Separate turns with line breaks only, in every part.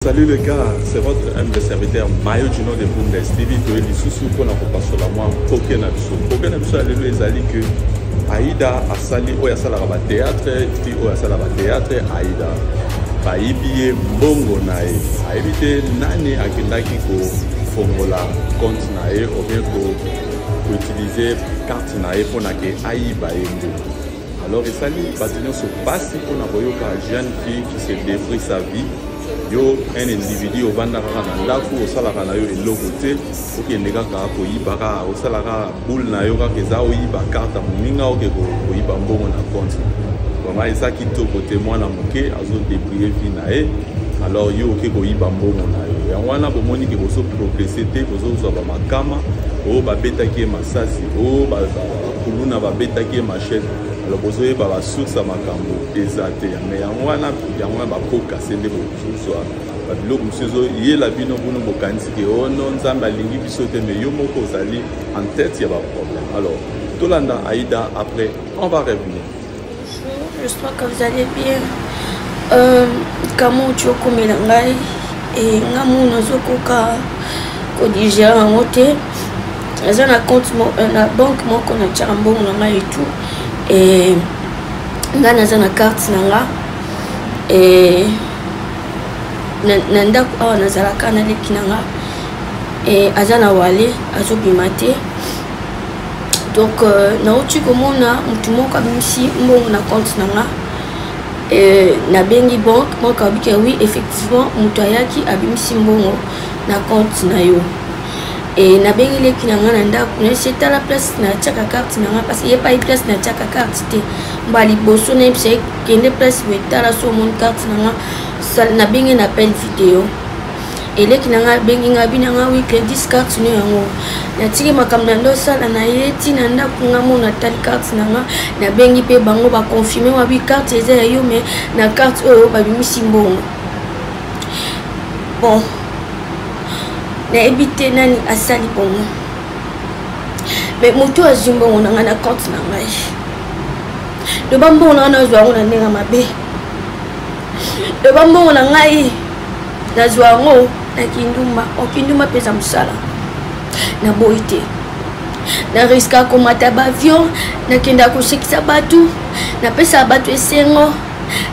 Salut les gars, c'est votre humble serviteur Mayo du nom de Bundes TV. Toye lisusu pour na kopasola moi poké na biso. Poké na biso alelo ezali que Aïda asali oya sala ba théâtre, ti oya sala ba théâtre Aïda. Ba ibiye mbongo na ye. Aibite nani akindaki ko fongola compte na ye ou bien ko utiliser carte na ye pour na ke aïba yembo. Alors esali batino se passe pour na boyoka jeune fille qui se détruit sa vie. Yo un individu au banda kaka ndaku osalaka na yo eloko te okende kaka koyibaka osalaka boule na yo kaka eza oyiba carte moninga oke koyiba mbongo na compte vraiment eza kitoko te mwana moke azodébrouiller vie na ye alors yo oke koyiba mbongo na yo yango wana bomoni ke bozoprogresse te bozozwa bamakama oyo babetaki ye masasi oyo bakuluna babetaki ye machete alors bozoyeba basource ya makambo eza te mais yango wana bakokase nde bozozwa babiloko mosusu ezoyela bino bino bokanisi ke ono nzambe alingi biso te mais yo moko ozali en tête ya baproblème. Alors tolanda Aïda, après on va revenir.
Bonjour, j'espère que vous allez bien. Kamo tiokomela ngai e ngamu nazokoka kodigera yango te eza na compte na banque moko na tiaka mbongo na ngai et tout et nga naza na carte na nga et na ndako awa nazalaka naleki na nga et aza na wale azobima te donc nauti komona mutu moko abimisi mbongo na compte na nga nabengi banque moko abiki oui effectivement mutu ayaki abimisi mbongo na compte na yo et nabengi leki na nga na ndako nayesi etala place na tiaka carte na nga parce que ye pa ye place na tiaka carte te mba liboso nayebisa ye kende place boetala so omoni carte na nga nabengi na appel vidéo eleki na nga bengi nga bina nga wi crédit carte no yango natiki makambo na ndo osala na ye ntina ndako nga mona tali carte na nga nabengi mpe bango baconfirme wabi carte eza ya yo mais na carte oyo babimisi mbongo bon nayebi te nani asali bongo mais moto azwi mbongo na nga na compte na ngai loba mbongo na nga nazwa yango na ndenge mabe loba mbongo na ngai nazwa yango na kindumba okindumba mpeza mosala naboyi te nariska komata baavion nakenda kosekisa bato napesa bato esengo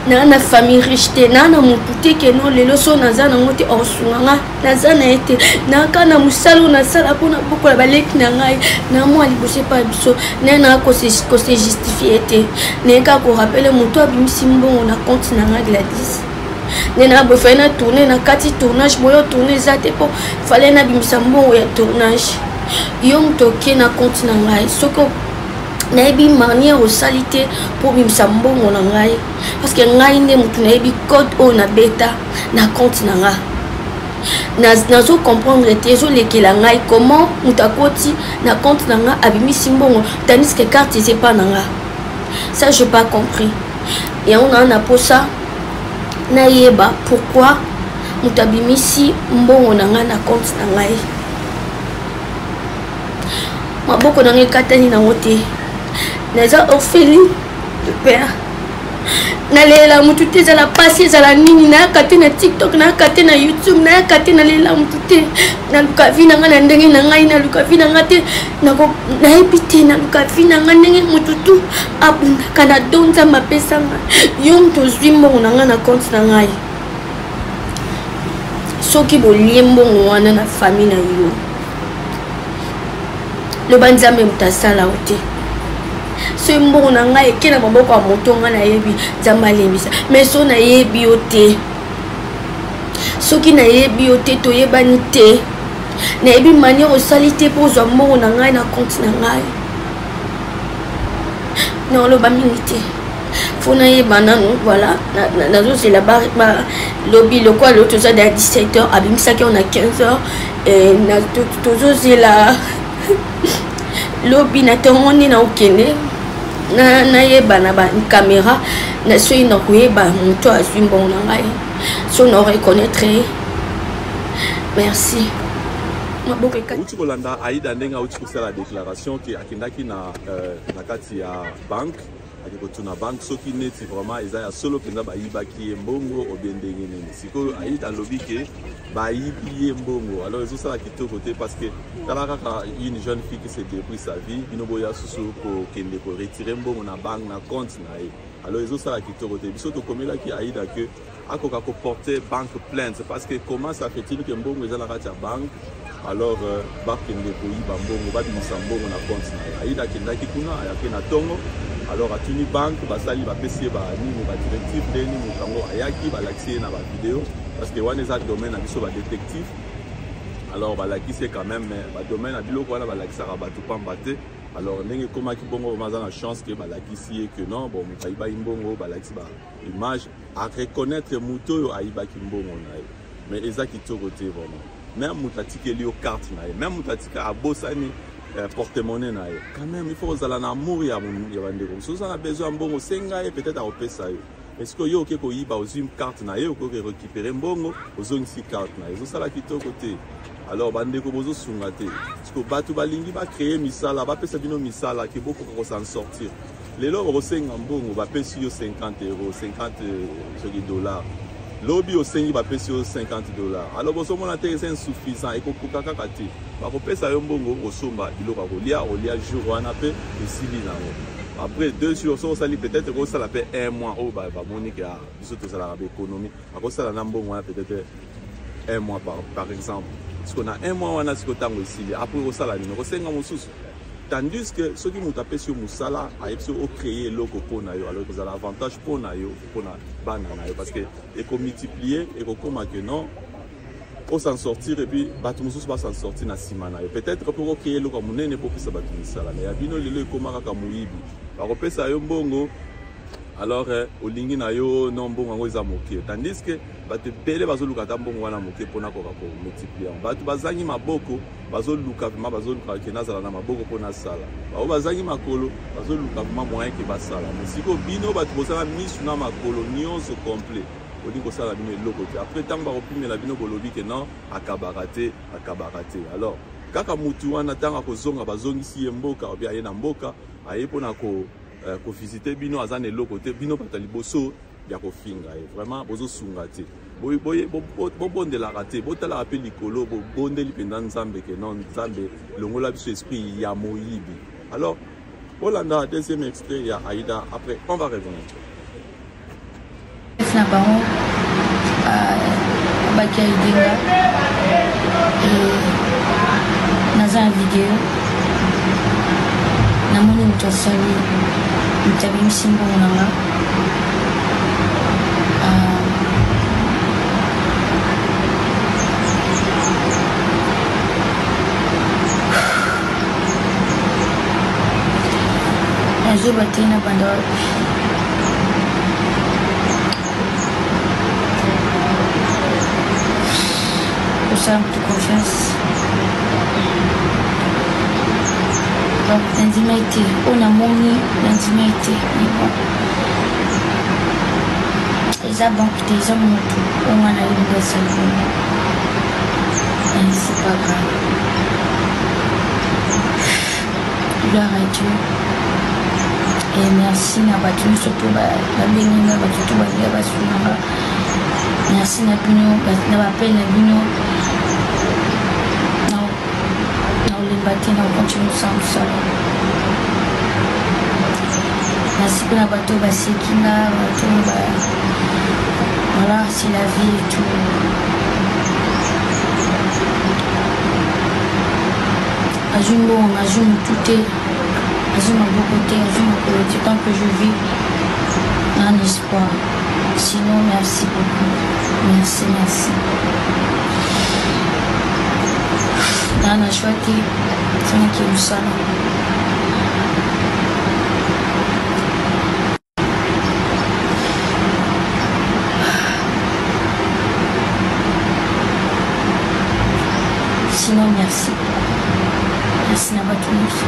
na famille riche te na motu te keno lelo so naza nango te osunga nga naza na ye te naka na mosala oyo nasala mpona bokola baleki na ngai na mwa liboso epa biso naye naka kose justifie te naye kaka korapele moto abimisi mbongo na compte na nga Gladys nde na boye fale na tourne na kati tournage boyo tourne eza te mpo fale nabimisa mbongo ya tournage yo moto oke na compte na ngai soki nayebi manière osali te mpo bimisa mbongo na ngai parce que ngai nde motu nayebi code oyo nabeta na compte na nga nazo comprendre te ezolekela ngai comment moto akoti na compte na nga abimisi mbongo tandis que carte eza epa na nga ça j'ai pas compris yango nga na posa nayeba pourquoi moto abimisi mbongo na nga na compte na ngai maboko na ngai ekatani nango te naza orpheline de père nalela mutu te ezala pasi ezala nini nayaka te na tiktok nayaka te na youtube nayaka te nalela mutu te naluka vi na nga na ndenge na ngai naluka vi na nga te nayebi te naluka vi na nga ndenge mutu tu abundaka na do nzambe apesanga yo mutu ozwi mbongo na nga na compte na ngai soki bolie mbongo wana na famille na yo loba nzambe mutu asala o te so mbongo na ngai eke na maboko ya moto nga nayebi nzambe alembisa mais so nayebi yo te soki nayebi yo te toyebani te nayebi manière osali te mpo ozwa mbongo na ngai na compte na ngai non loba mingi te fo nayeba nanu voilà nazozela lobi lokwa lelo toza da 17h abimisaki yo na 15h tozozela lobi na ntongo nde na okende nayeba na bacaméra na soki na koyeba moto azwi mbongo na ngai so na reconnaître merci maboko
uti kolanda Aïda ndenge auti kosala déclaration ke akendaki na kati ya banque akikotuna banque soki neti vraiment eza ya solo penza bayibaki ye mbongo obendenge nini sikoyo Aïda alobi ke bayibi ye mbongo alors ezosala kitoko te parce que tala kaka une jeune fille qui se débrouille sa vie bino boya susu kokende ko retirer mbongo na banque na compte na ye alors ezosala kitoko te biso tokomelaki Aïda ke akoka ko porter banque plainte parce que comment ça fait-il que mbongo ezala kati ya banque alors bakende koyiba mbongo babimisa mbongo na compte na ye Aïda akendaki kuna ayaki na tongo alors atuni banque basali bapesi ba nini ba directive deni mutango ayaki balakisi na ba vidéo parce que wana eza domaine na biso ba détective alors balakisi quand même ba domaine na biloko wana balakisaka bato pamba te alors ndenge komaki bongo maza na chance que balakisi que non bon mutayiba mbongo balakisi ba image à reconnaître muto ayibaki mbongo na ye mais eza kitoko te vraiment même mutatikeli yo carte na ye même mutatika abosani porte-monnaie na yo quand même il faut ozala na amour ya bandeko so ça a besoin mbongo senga ye peut-être opesa yo est-ce que yo okeko yiba ozim carte na ye okoke récupérer mbongo ozongisi carte na yo ezosala kitoko te alors bandeko bozosunga te parce que bato balingi bacréer misala bapesa bino misala ke bokoka s'en sortir lelo bokosenga mbongo bapesi yo 50 euros 50 $. Lobby au Seigneur va payer $50. Alors, vous avez c'est insuffisant et vous avez fait ça au somba, il aura au jour on appelle et Sili après 2 jours, ça peut-être que ça l'appelle 1 mois au Monique à surtout ça la économie. Après ça la peut-être 1 mois par exemple. Parce qu'on a 1 mois on a ce que temps ici. Après ça la numéro 5 tandis que ceux qui m'ont tapé sur Moussala, ils ont créé le logo pour nayo. Alors vous avez l'avantage pour nayo, pour na banana parce que ils ont multiplié et comme que non, pour s'en sortir et puis Batumoussous va s'en sortir na simana. Peut-être pour créer le logo monene pour que ça battu Moussala. Mais abino le comme aka muibi. Par rapport ça yo mbongo. Alors au lingi na yo non mbongo ngo izamoke. Tandis que bato bele bazoluka ta mbongo wana moke pona ko multiplier. Bato bazangi maboko bazoluka vraiment bazoluka ke nazala na maboko pona sala. Ba bazangi makolo bazoluka vraiment moyen ke basala. Mais siko bino bato bosala misu na makolo nyonso complet. Odi ko sala bino eloko te. Après tant ba opimela bino bolobi ke non akabarate. Alors kaka mutu wana tanga kozonga bazongisi mboka obia ye na mboka aye pona ko visiter bino azane lokote bino patali boso ya ko finga vraiment bozo sunga te bonde la raté botala appel likolo bo bonde lipenda nzambe ke non nzambe longola biso esprit ya moyibi. Alors Olanda deuxième extrait ya Aïda après on va revenir.
Na baron baki Aïda naza vidéo namoni mutu asali mutabimisi mbongo nanga nazoba te na banda kosala mutu confiance. Donc, l'intimité, on a moni l'intimité, mais bon. Les banques, les hommes, on a eu une seule journée. Et c'est pas grave. Gloire à Dieu. Et merci, n'a pas tout, surtout, la bénie, n'a pas tout, n'a pas tout, merci, n'a pas peine, n'a pas Batina, on continue sans ça. Merci pour la bateau, c'est qui là, voilà, c'est la vie et tout. Ajoute bon, ajoute tout est, ajoute ma beauté, ajoute ma qualité, tant que je vis, un espoir. Sinon, merci beaucoup. Merci. Nana choisi sana kiu sana. Sinon merci. Merci na batumisi.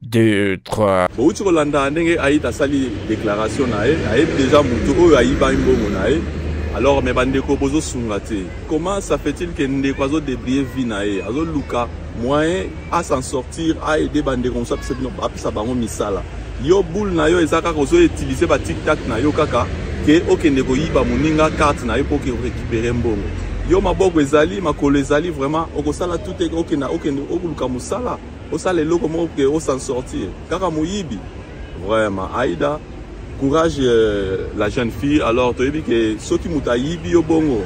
2, 3.
Bon, tu Rolanda ndenge Aïda sali déclaration na aye déjà mutu oyo ayiba mbongo na ye. Alors mais bandeko bozo sungate. Comment ça fait-il que ndeko azo débrier vie na ye, azo luka moyen à s'en sortir, à aider bandeko ça c'est bien ça bango misala. Yo boule na yo ezaka kozo utiliser ba tic-tac na yo kaka ke okendeko yiba muninga carte na yo pour récupérer mbongo. Yo maboko ezali makolo ezali vraiment okosala tout okenda okuluka musala osala eloko moko ke o s'en sortir kaka muyibi vraiment Aïda courage la jeune fille alors tu dis que soki muta yibi yo bongo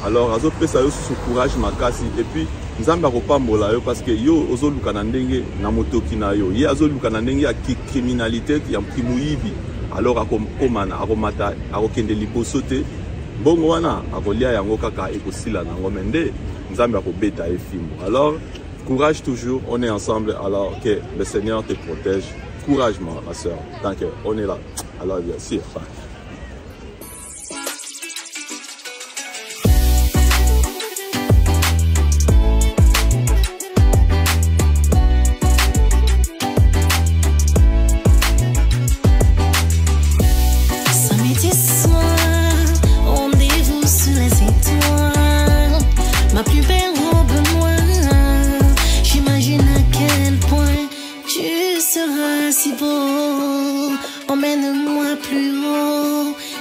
alors azo pesa yo sous courage makasi et puis nzamba kopambola yo parce que yo ozoluka na ndenge na motoki na yo ye azoluka na ndenge ya criminalité ya muyibi alors akomana akomata akokende liboso te bongo wana akolia yango kaka ekosila nango mende nzambe akobeta efimbo. Alors courage toujours, on est ensemble, alors que le Seigneur te protège. Courage ma soeur, tant qu'on est là. Alors bien sûr.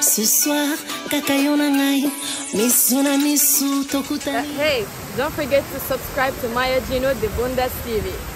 Ce soir, Kakayonangai, Misuna Misu Tokuta.
Hey, don't forget to subscribe to Maya Gino de Bundes TV.